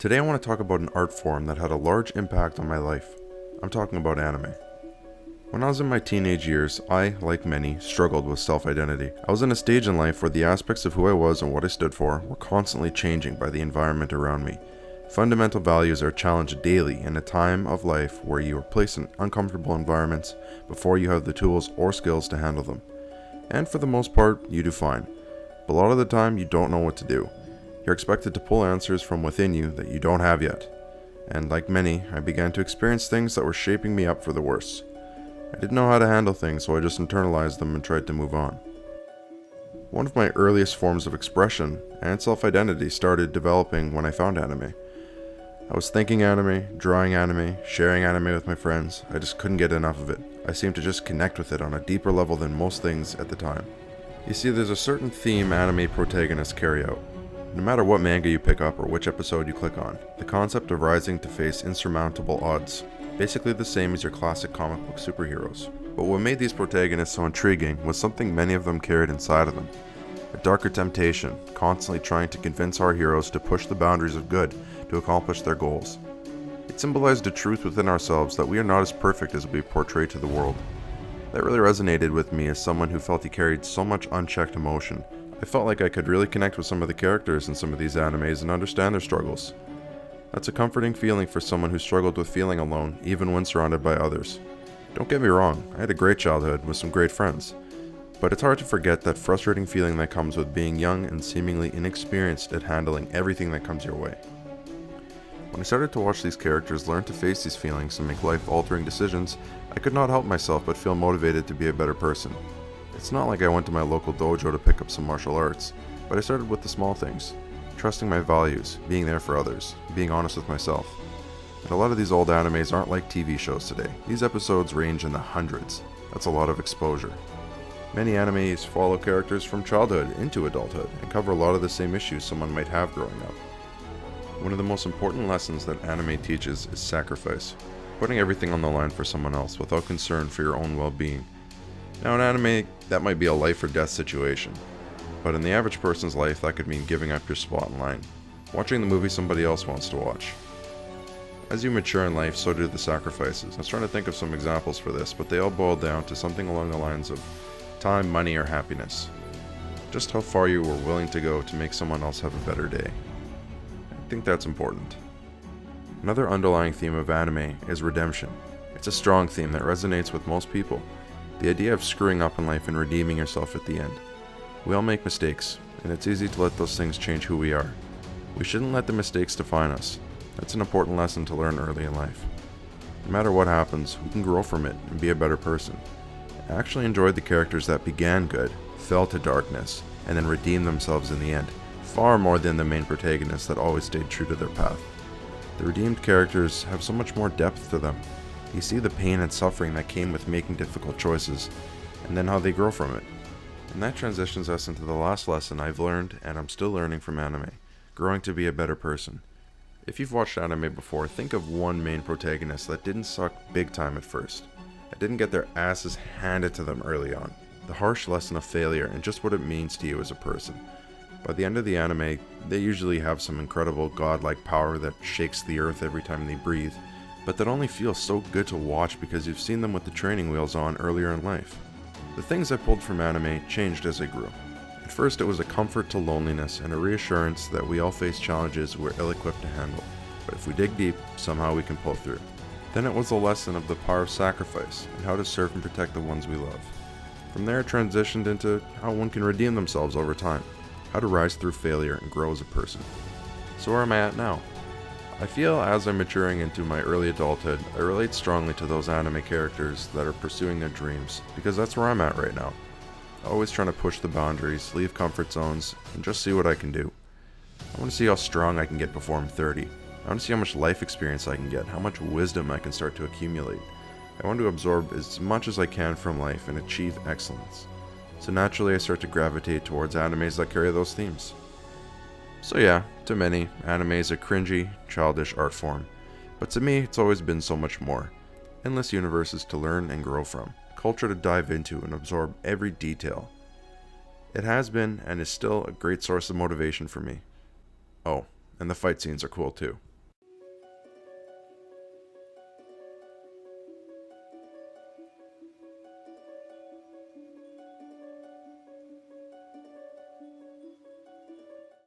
Today I want to talk about an art form that had a large impact on my life. I'm talking about anime. When I was in my teenage years, I, like many, struggled with self-identity. I was in a stage in life where the aspects of who I was and what I stood for were constantly changing by the environment around me. Fundamental values are challenged daily in a time of life where you are placed in uncomfortable environments before you have the tools or skills to handle them. And for the most part, you do fine. But a lot of the time, you don't know what to do. You're expected to pull answers from within you that you don't have yet. And like many, I began to experience things that were shaping me up for the worse. I didn't know how to handle things, so I just internalized them and tried to move on. One of my earliest forms of expression and self-identity started developing when I found anime. I was thinking anime, drawing anime, sharing anime with my friends. I just couldn't get enough of it. I seemed to just connect with it on a deeper level than most things at the time. You see, there's a certain theme anime protagonists carry out. No matter what manga you pick up or which episode you click on, the concept of rising to face insurmountable odds, basically the same as your classic comic book superheroes. But what made these protagonists so intriguing was something many of them carried inside of them. A darker temptation, constantly trying to convince our heroes to push the boundaries of good to accomplish their goals. It symbolized a truth within ourselves that we are not as perfect as we portray to the world. That really resonated with me as someone who felt he carried so much unchecked emotion. I felt like I could really connect with some of the characters in some of these animes and understand their struggles. That's a comforting feeling for someone who struggled with feeling alone, even when surrounded by others. Don't get me wrong, I had a great childhood with some great friends. But it's hard to forget that frustrating feeling that comes with being young and seemingly inexperienced at handling everything that comes your way. When I started to watch these characters learn to face these feelings and make life-altering decisions, I could not help myself but feel motivated to be a better person. It's not like I went to my local dojo to pick up some martial arts, but I started with the small things. Trusting my values, being there for others, being honest with myself. And a lot of these old animes aren't like TV shows today. These episodes range in the hundreds. That's a lot of exposure. Many animes follow characters from childhood into adulthood and cover a lot of the same issues someone might have growing up. One of the most important lessons that anime teaches is sacrifice. Putting everything on the line for someone else without concern for your own well-being. Now in anime, that might be a life or death situation. But in the average person's life, that could mean giving up your spot in line. Watching the movie somebody else wants to watch. As you mature in life, so do the sacrifices. I was trying to think of some examples for this, but they all boil down to something along the lines of time, money, or happiness. Just how far you were willing to go to make someone else have a better day. I think that's important. Another underlying theme of anime is redemption. It's a strong theme that resonates with most people. The idea of screwing up in life and redeeming yourself at the end. We all make mistakes, and it's easy to let those things change who we are. We shouldn't let the mistakes define us. That's an important lesson to learn early in life. No matter what happens, we can grow from it and be a better person. I actually enjoyed the characters that began good, fell to darkness, and then redeemed themselves in the end, far more than the main protagonists that always stayed true to their path. The redeemed characters have so much more depth to them. You see the pain and suffering that came with making difficult choices, and then how they grow from it. And that transitions us into the last lesson I've learned and I'm still learning from anime, growing to be a better person. If you've watched anime before, think of one main protagonist that didn't suck big time at first, that didn't get their asses handed to them early on. The harsh lesson of failure and just what it means to you as a person. By the end of the anime, they usually have some incredible godlike power that shakes the earth every time they breathe, but that only feels so good to watch because you've seen them with the training wheels on earlier in life. The things I pulled from anime changed as I grew. At first it was a comfort to loneliness and a reassurance that we all face challenges we're ill-equipped to handle, but if we dig deep, somehow we can pull through. Then it was a lesson of the power of sacrifice and how to serve and protect the ones we love. From there it transitioned into how one can redeem themselves over time, how to rise through failure and grow as a person. So where am I at now? I feel as I'm maturing into my early adulthood, I relate strongly to those anime characters that are pursuing their dreams, because that's where I'm at right now. Always trying to push the boundaries, leave comfort zones, and just see what I can do. I want to see how strong I can get before I'm 30. I want to see how much life experience I can get, how much wisdom I can start to accumulate. I want to absorb as much as I can from life and achieve excellence. So naturally I start to gravitate towards animes that carry those themes. So yeah, to many, anime is a cringy, childish art form. But to me, it's always been so much more. Endless universes to learn and grow from. Culture to dive into and absorb every detail. It has been and is still a great source of motivation for me. Oh, and the fight scenes are cool too.